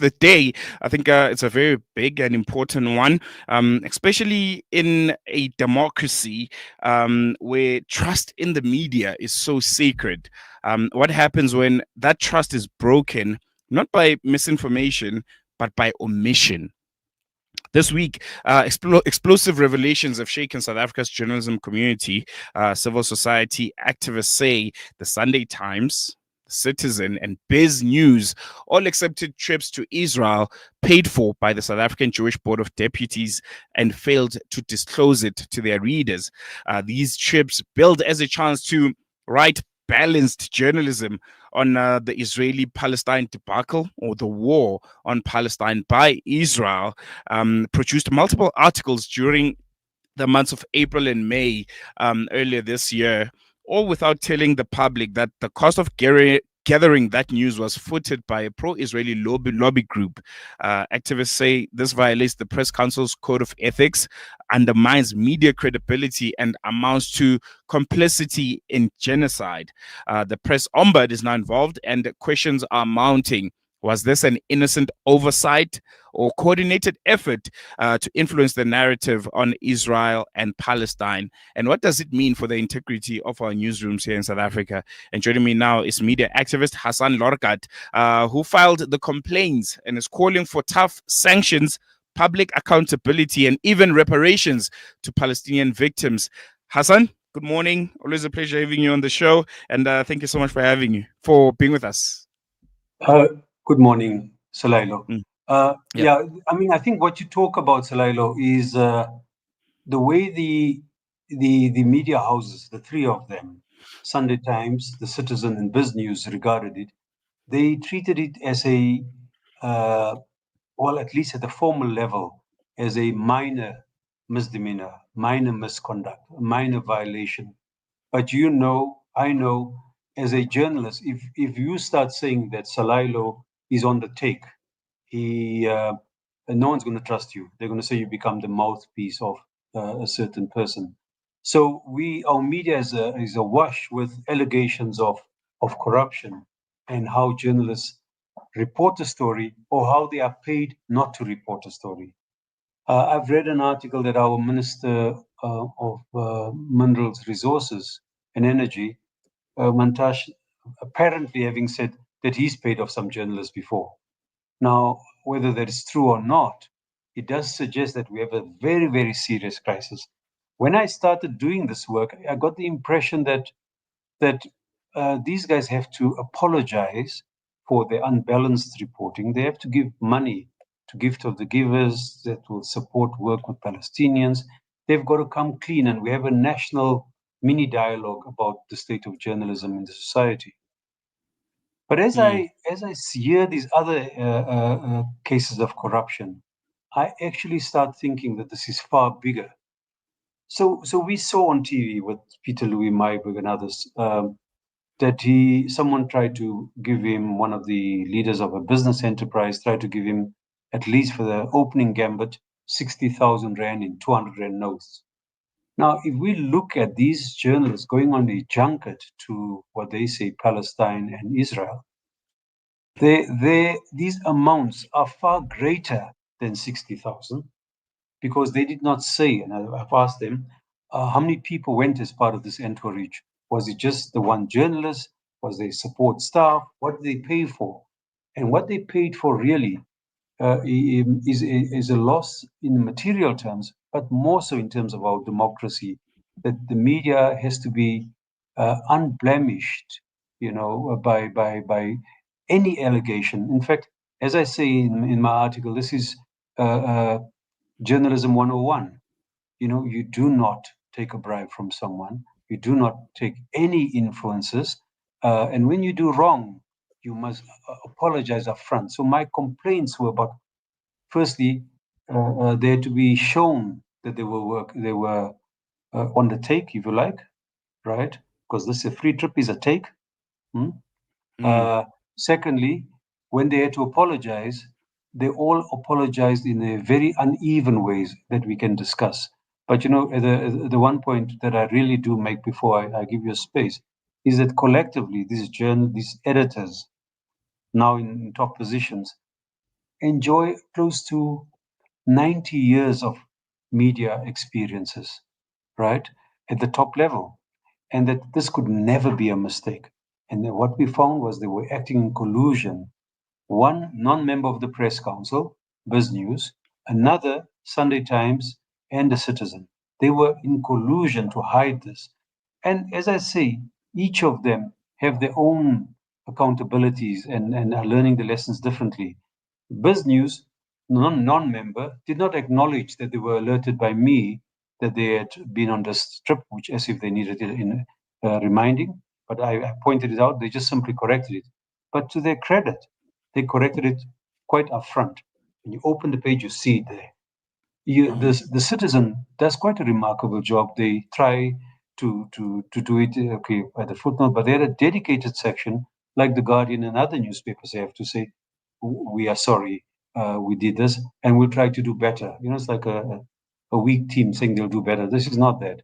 the day. I think it's a very big and important one, especially in a democracy where trust in the media is so sacred. What happens when that trust is broken, not by misinformation, but by omission? This week, explosive revelations have shaken South Africa's journalism community. Civil society activists say the Sunday Times, Citizen, and Biz News all accepted trips to Israel paid for by the South African Jewish Board of Deputies and failed to disclose it to their readers. These trips billed as a chance to write balanced journalism on the Israeli-Palestine debacle, or the war on Palestine by Israel, produced multiple articles during the months of April and May earlier this year, all without telling the public that the cost of gathering that news was footed by a pro-Israeli lobby group. Activists say this violates the Press Council's code of ethics, undermines media credibility, and amounts to complicity in genocide. The press ombudsman is now involved, and questions are mounting. Was this an innocent oversight or coordinated effort to influence the narrative on Israel and Palestine? And what does it mean for the integrity of our newsrooms here in South Africa? And joining me now is media activist Hassen Lorgat, who filed the complaints and is calling for tough sanctions, public accountability, and even reparations to Palestinian victims. Hassen, good morning. Always a pleasure having you on the show. And thank you so much for being with us. Good morning, Salailo. Yeah. I mean, I think what you talk about, Salailo, is the way the media houses, the three of them, Sunday Times, The Citizen, and Biz News, regarded it. They treated it as a, well, at least at the formal level, as a minor misdemeanor, minor misconduct, a minor violation. But I know, as a journalist, if you start saying that Salailo is on the take, no one's going to trust you. They're going to say you become the mouthpiece of a certain person. So our media is awash with allegations of corruption and how journalists report a story or how they are paid not to report a story. I've read an article that our Minister of Minerals, Resources and Energy, Mantash, apparently having said that he's paid off some journalists before. Now, whether that is true or not, it does suggest that we have a very, very serious crisis. When I started doing this work, I got the impression that these guys have to apologize for their unbalanced reporting. They have to give money to gift of the givers that will support work with Palestinians. They've got to come clean, and we have a national mini dialogue about the state of journalism in the society. But as I hear these other cases of corruption, I actually start thinking that this is far bigger. So we saw on TV with Peter Louis Myburgh and others that someone tried to give him, one of the leaders of a business enterprise tried to give him, at least for the opening gambit, 60,000 rand in 200 rand notes. Now, if we look at these journalists going on a junket to what they say Palestine and Israel, these amounts are far greater than 60,000 because they did not say, and I've asked them, how many people went as part of this entourage? Was it just the one journalist? Was there support staff? What did they pay for? And what they paid for really is a loss in material terms, but more so in terms of our democracy, that the media has to be unblemished, by any allegation. In fact, as I say in my article, this is journalism 101. You do not take a bribe from someone. You do not take any influences. And when you do wrong, you must apologize upfront. So my complaints were about, firstly, they had to be shown that they were on the take, if you like, right? Because this a free trip is a take. Secondly, when they had to apologize, they all apologized in a very uneven ways that we can discuss. But the one point that I really do make before I give you a space is that collectively, these editors, now in top positions, enjoy close to 90 years of media experiences, right, at the top level, and that this could never be a mistake. And then what we found was they were acting in collusion. One non-member of the press council, Biz News, another Sunday Times, and a Citizen. They were in collusion to hide this. And as I say, each of them have their own accountabilities and are learning the lessons differently. Biz News, non-member, did not acknowledge that they were alerted by me that they had been on this trip, which as if they needed it in reminding. But I pointed it out. They just simply corrected it. But to their credit, they corrected it quite upfront. When you open the page, you see it there. The Citizen does quite a remarkable job. They try to do it okay by the footnote, but they had a dedicated section, like the Guardian and other newspapers. They have to say, "We are sorry, we did this, and we'll try to do better." You know, it's like a weak team saying they'll do better. This is not that.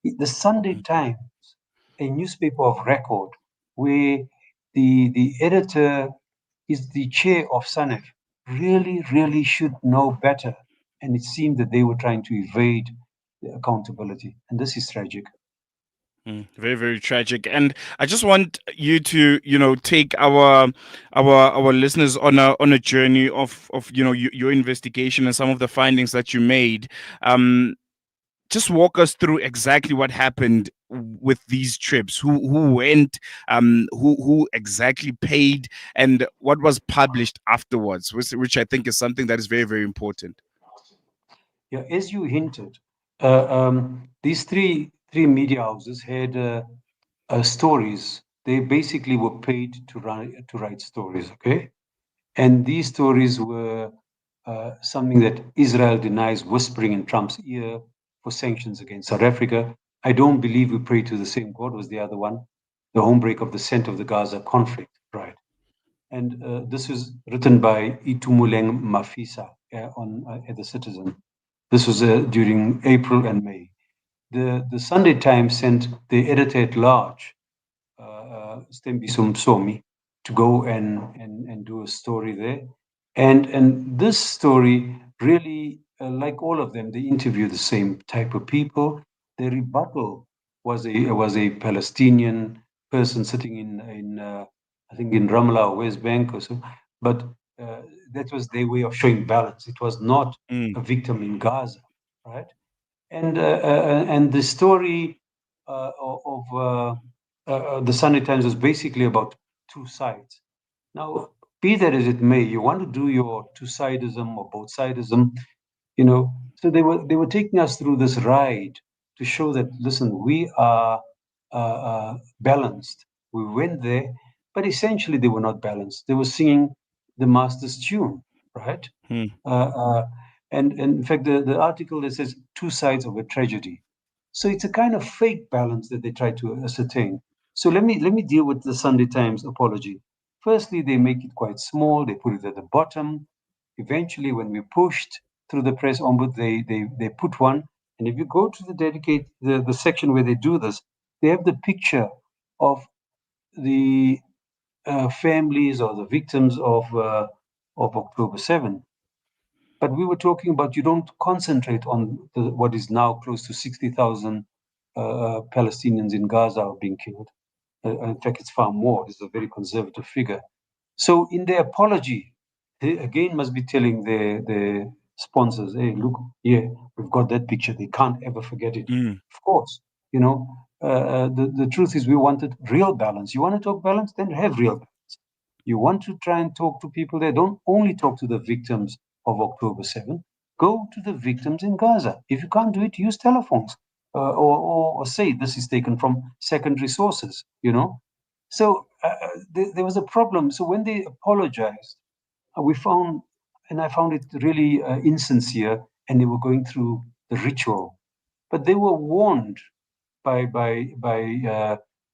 The Sunday Times, a newspaper of record, where the editor is the chair of SANEF, really should know better. And it seemed that they were trying to evade the accountability. And this is tragic. Very, very tragic. And I just want you to, take our listeners on a journey of your investigation and some of the findings that you made. Just walk us through exactly what happened with these trips. Who went? Who exactly paid? And what was published afterwards, which I think is something that is very, very important. Yeah, as you hinted, these three media houses had stories. They basically were paid to write stories. Okay, and these stories were something that Israel denies, whispering in Trump's ear for sanctions against South Africa. I don't believe we pray to the same God, was the other one. The homebreak of the center of the Gaza conflict, right? And this was written by Itumuleng Mafisa at the Citizen. This was during April and May. The Sunday Times sent the editor at large, Stembisum Somi, to go and do a story there. And this story really, like all of them, they interview the same type of people. The rebuttal was a Palestinian person sitting in I think in Ramallah or West Bank or so, but uh, that was their way of showing balance. It was not Mm, a victim in Gaza, right? And the story of the Sunday Times was basically about two sides. Now, be that as it may, you want to do your two-sidism or both-sidism, you know. So they were taking us through this ride to show that, listen, we are balanced. We went there, but essentially they were not balanced. They were singing the master's tune, right? mm, Uh, uh, and in fact, the article that says two sides of a tragedy. So it's a kind of fake balance that they try to ascertain. So let me deal with the Sunday Times apology. Firstly, they make it quite small. They put it at the bottom. Eventually, when we pushed through the press ombud, they put one. And if you go to the section where they do this, they have the picture of the families or the victims of October 7. But we were talking about you don't concentrate on what is now close to 60,000 Palestinians in Gaza are being killed. In fact, it's far more. It's a very conservative figure. So in their apology, they again must be telling their sponsors, hey, look, here, we've got that picture. They can't ever forget it. mm, Of course, the truth is we wanted real balance. You want to talk balance? Then have real balance. You want to try and talk to people there, don't only talk to the victims of October 7. Go to the victims in Gaza. If you can't do it, use telephones or say this is taken from secondary sources, So there was a problem. So when they apologized, we found, and I found it really insincere, and they were going through the ritual. But they were warned by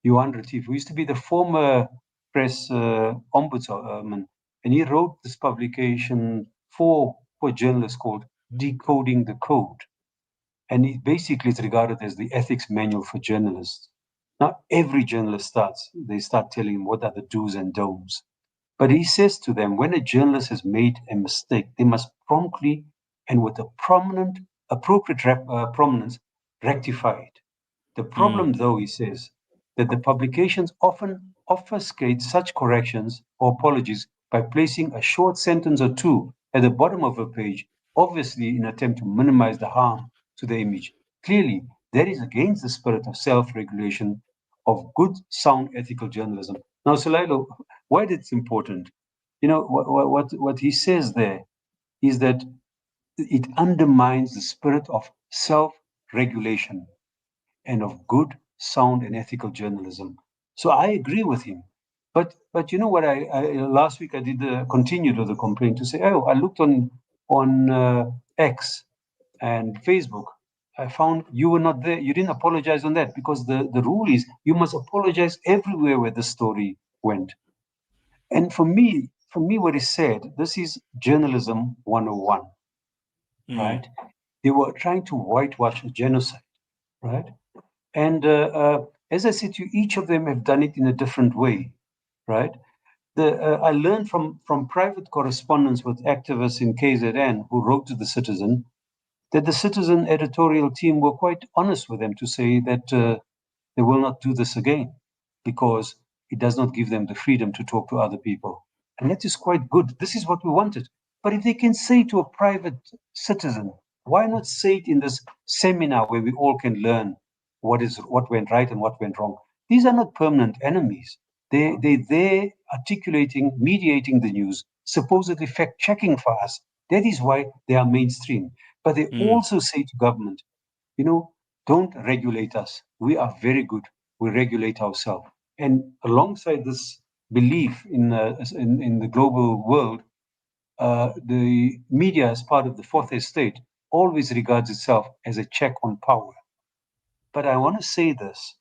Johan Retief, who used to be the former press ombudsman, and he wrote this publication for journalists called "Decoding the Code," and it basically is regarded as the ethics manual for journalists. Now, every journalist they start telling him what are the do's and don'ts. But he says to them, when a journalist has made a mistake, they must promptly and with a appropriate prominence, rectify it. The mm, problem, though, he says, that the publications often obfuscate such corrections or apologies by placing a short sentence or two at the bottom of a page, obviously in an attempt to minimize the harm to the image. Clearly, that is against the spirit of self-regulation of good, sound, ethical journalism. Now, Sulailo, why it's important? You know, what he says there is that it undermines the spirit of self-regulation and of good, sound, and ethical journalism. So I agree with him. But you know what? I last week I did continue to the complaint to say, oh, I looked on X and Facebook. I found you were not there. You didn't apologize on that because the rule is you must apologize everywhere where the story went. And for me, what is said, this is journalism 101, mm, right? They were trying to whitewash a genocide, right? And as I said to you, each of them have done it in a different way, right? I learned from private correspondence with activists in KZN who wrote to the Citizen that the Citizen editorial team were quite honest with them to say that they will not do this again because it does not give them the freedom to talk to other people. And that is quite good. This is what we wanted. But if they can say to a private citizen, why not say it in this seminar where we all can learn what went right and what went wrong? These are not permanent enemies. They're articulating, mediating the news, supposedly fact checking for us. That is why they are mainstream. But they mm, also say to government, you know, don't regulate us. We are very good. We regulate ourselves. And alongside this belief in the global world, the media, as part of the fourth estate, always regards itself as a check on power. But I want to say this,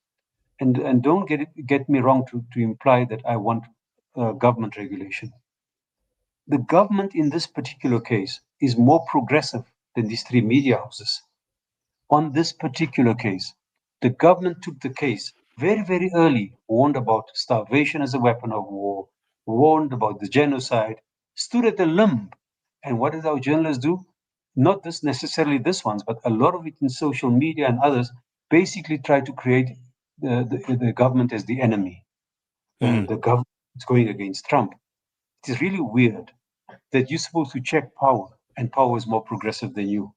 and don't get me wrong to imply that I want government regulation. The government in this particular case is more progressive than these three media houses. On this particular case, the government took the case very, very early, warned about starvation as a weapon of war, warned about the genocide, stood at the limb. And what did our journalists do? Not this necessarily this ones, but a lot of it in social media and others basically try to create the government as the enemy. mm, The government is going against Trump. It is really weird that you're supposed to check power and power is more progressive than you.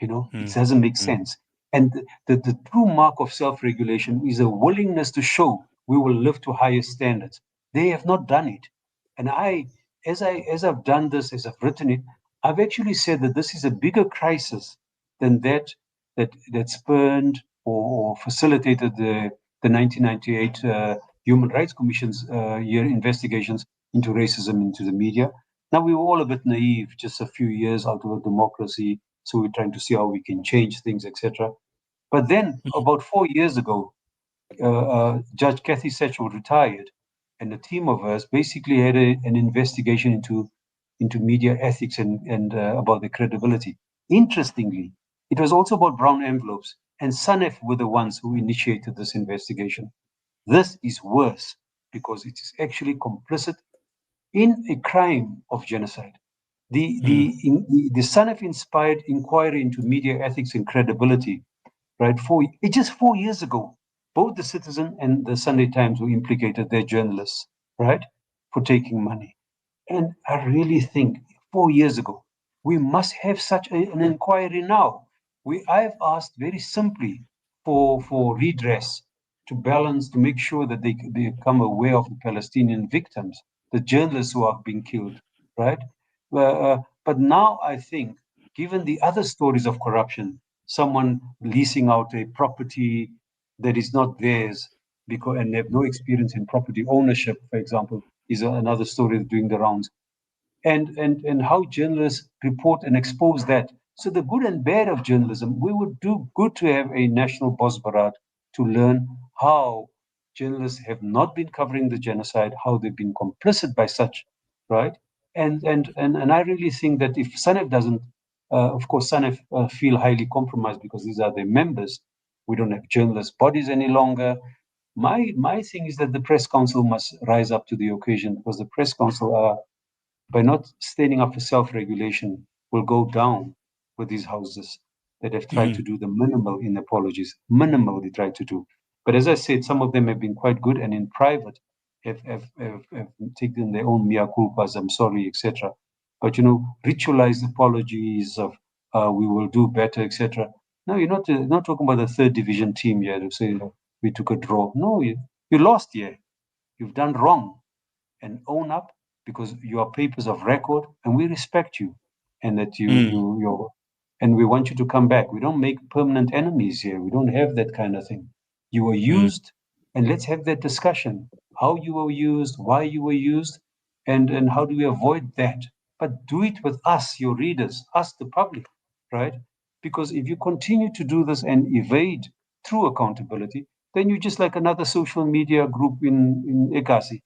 It mm, doesn't make mm, sense. And the true mark of self-regulation is a willingness to show we will live to higher standards. They have not done it. And as I've done this, as I've written it, I've actually said that this is a bigger crisis than that spurned or facilitated the 1998 Human Rights Commission's year investigations into racism into the media. Now we were all a bit naive, just a few years out of a democracy, so we're trying to see how we can change things, etc. But then, about 4 years ago, Judge Kathy Satchel retired, and a team of us basically had an investigation into media ethics and about the credibility. Interestingly, it was also about brown envelopes, and SANEF were the ones who initiated this investigation. This is worse because it is actually complicit in a crime of genocide. The SANEF inspired inquiry into media ethics and credibility, right? Just 4 years ago, both the Citizen and the Sunday Times were implicated, their journalists, right, for taking money. And I really think 4 years ago, we must have such an inquiry now. I've asked very simply for redress to balance, to make sure that they become aware of the Palestinian victims, the journalists who are being killed, right? But now I think, given the other stories of corruption, someone leasing out a property that is not theirs because and they have no experience in property ownership, for example, is another story doing the rounds and how journalists report and expose that. So the good and bad of journalism, we would do good to have a national boss barat to learn how journalists have not been covering the genocide, how they've been complicit by such, right? And I really think that if SANEF doesn't, of course, SANEF feel highly compromised because these are their members. We don't have journalist bodies any longer. My thing is that the press council must rise up to the occasion, because the press council are, by not standing up for self-regulation, will go down with these houses that have tried to Mm, do the minimal in apologies, minimal they tried to do. But as I said, some of them have been quite good, and in private have taken their own mea culpas, I'm sorry, etc. But ritualized apologies of we will do better, etc. No, you're not talking about the third division team here to say we took a draw. No, you lost here. You've done wrong, and own up, because you are papers of record and we respect you, and that mm, you're, and we want you to come back. We don't make permanent enemies here. We don't have that kind of thing. You were mm, used, and let's have that discussion. How you were used, why you were used, and how do we avoid that? But do it with us, your readers, us, the public, right? Because if you continue to do this and evade true accountability, then you're just like another social media group in Ekasi.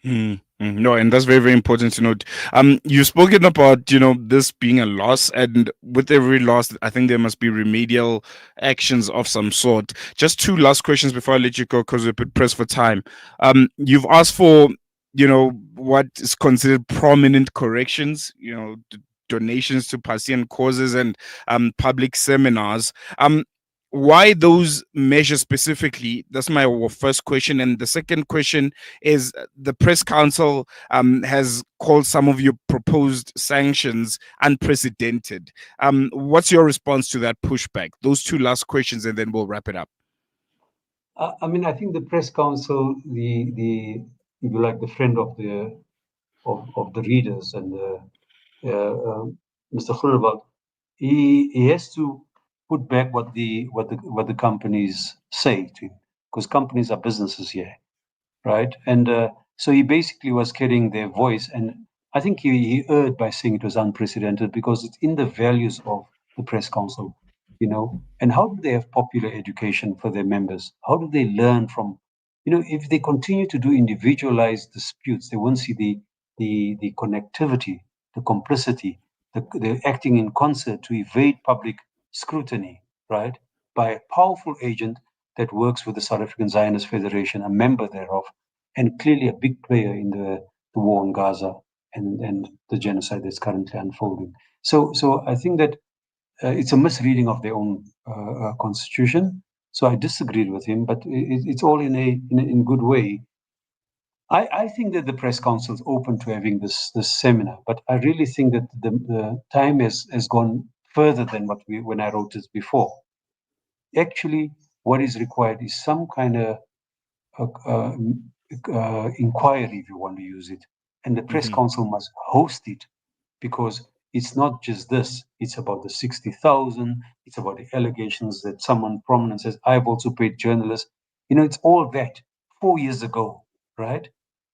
No, and that's very, very important to note. You've spoken about, this being a loss, and with every loss, I think there must be remedial actions of some sort. Just two last questions before I let you go, because we're a bit pressed for time. You've asked for, what is considered prominent corrections, donations to Palestinian causes and public seminars. Why those measures specifically? That's my first question. And the second question is, the press council has called some of your proposed sanctions unprecedented. What's your response to that pushback? Those two last questions, and then we'll wrap it up. I mean, I think the press council, the if you like, the friend of the readers, and Mr. Khulbal, he has to put back what the companies say to him, because companies are businesses here, right? And so he basically was carrying their voice, and I think he erred by saying it was unprecedented, because it's in the values of the press council, And how do they have popular education for their members? How do they learn from, if they continue to do individualized disputes, they won't see the connectivity, the complicity, the acting in concert to evade public scrutiny, right? By a powerful agent that works with the South African Zionist Federation, a member thereof, and clearly a big player in the war in Gaza, and the genocide that's currently unfolding. So I think that it's a misreading of their own constitution. So I disagreed with him, but it's all in good way. I think that the press council is open to having this seminar, but I really think that the time has gone further than when I wrote this before. Actually, what is required is some kind of inquiry, if you want to use it, and the press Hmm. council must host it, because it's not just this. It's about the 60,000. It's about the allegations that someone prominent says, I've also paid journalists. It's all that 4 years ago, right?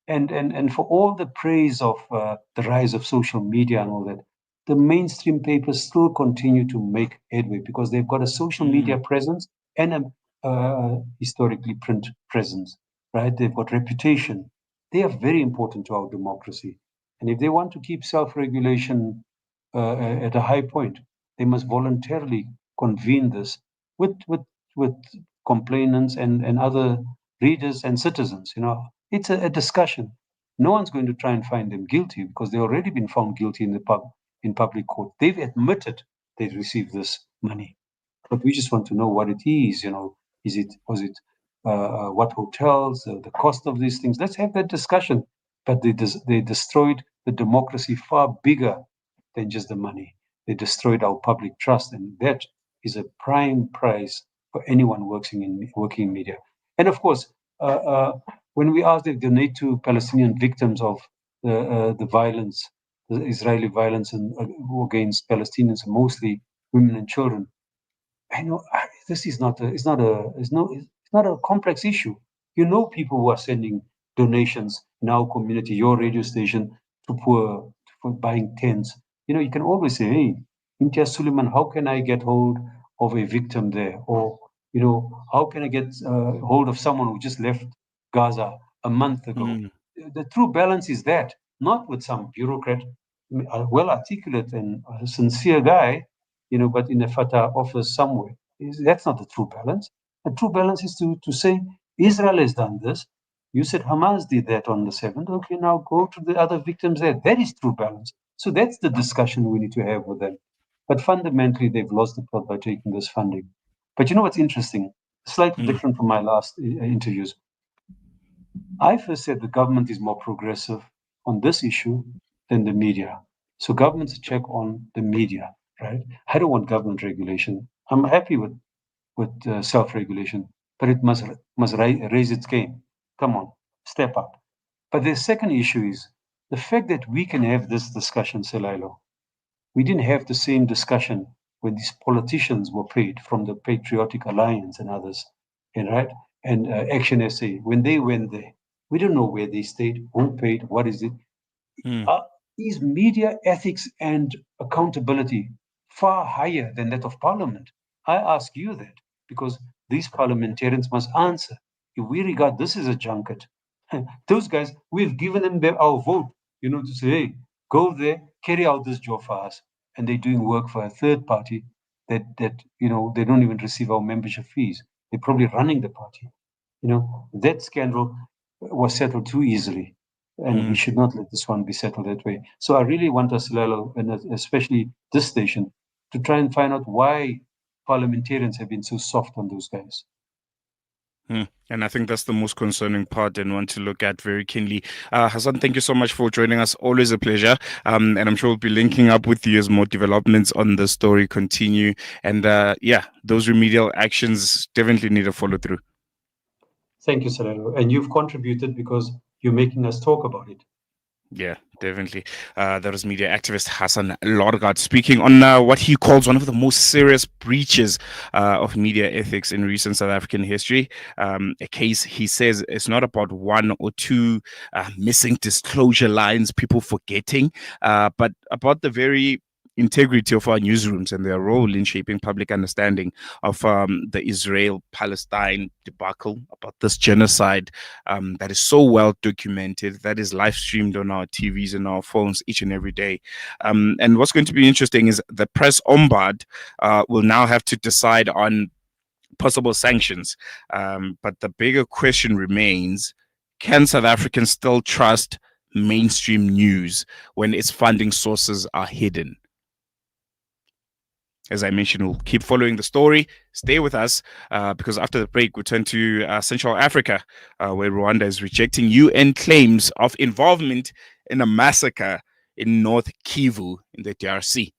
And for all the praise of the rise of social media and all that, the mainstream papers still continue to make headway, because they've got a social media Mm, presence and a historically print presence, right? They've got reputation. They are very important to our democracy. And if they want to keep self-regulation at a high point, they must voluntarily convene this with complainants and other readers and citizens. It's a discussion. No one's going to try and find them guilty, because they've already been found guilty in public court. They've admitted they received this money, but we just want to know what it is. Was it what hotels, the cost of these things? Let's have that discussion. But they destroyed the democracy far bigger than just the money. They destroyed our public trust, and that is a prime prize for anyone working in media. And of course, when we ask them to donate to Palestinian victims of the violence, the Israeli violence against Palestinians, mostly women and children, I know this is not a, it's not a complex issue. People who are sending donations in our community, your radio station, to poor for buying tents. You can always say, hey, Imtiaz Suleiman, how can I get hold of a victim there? Or, how can I get hold of someone who just left Gaza a month ago? mm, The true balance is that, not with some bureaucrat, a well articulate and sincere guy, but in a Fatah office somewhere. That's not the true balance. The true balance is to say, Israel has done this. You said Hamas did that on the 7th. Okay, now go to the other victims there. That is true balance. So that's the discussion we need to have with them. But fundamentally, they've lost the plot by taking this funding. But you know what's interesting? Slightly Mm, different from my last interviews. I first said the government is more progressive on this issue than the media. So governments check on the media, right? I don't want government regulation. I'm happy with self-regulation, but it must raise its game. Come on, step up. But the second issue is the fact that we can have this discussion, Selilo. We didn't have the same discussion when these politicians were paid from the Patriotic Alliance and others, and right and Action SA when they went there. We don't know where they stayed, who paid, what is it. mm, Uh, is media ethics and accountability far higher than that of Parliament? I ask you that because these parliamentarians must answer. If we regard this as a junket, those guys, we've given them our vote, to say, hey, go there, carry out this job for us. And they're doing work for a third party that they don't even receive our membership fees. They're probably running the party. That scandal was settled too easily, and we mm. should not let this one be settled that way. So I really want us, Lalo, and especially this station, to try and find out why parliamentarians have been so soft on those guys. And I think that's the most concerning part and one to look at very keenly. Hassan, thank you so much for joining us. Always a pleasure. And I'm sure we'll be linking up with you as more developments on the story continue. And yeah, those remedial actions definitely need a follow through. Thank you, Salero. And you've contributed because you're making us talk about it. Yeah, definitely. That was media activist Hassan Lorgat speaking on what he calls one of the most serious breaches of media ethics in recent South African history. A case he says it's not about one or two missing disclosure lines, people forgetting, but about the very integrity of our newsrooms and their role in shaping public understanding of the Israel Palestine debacle, about this genocide that is so well documented, that is live streamed on our TVs and our phones each and every day. And what's going to be interesting is the press ombud will now have to decide on possible sanctions. But the bigger question remains, can South Africans still trust mainstream news when its funding sources are hidden? As I mentioned, we'll keep following the story. Stay with us because after the break, we turn to Central Africa, where Rwanda is rejecting UN claims of involvement in a massacre in North Kivu in the DRC.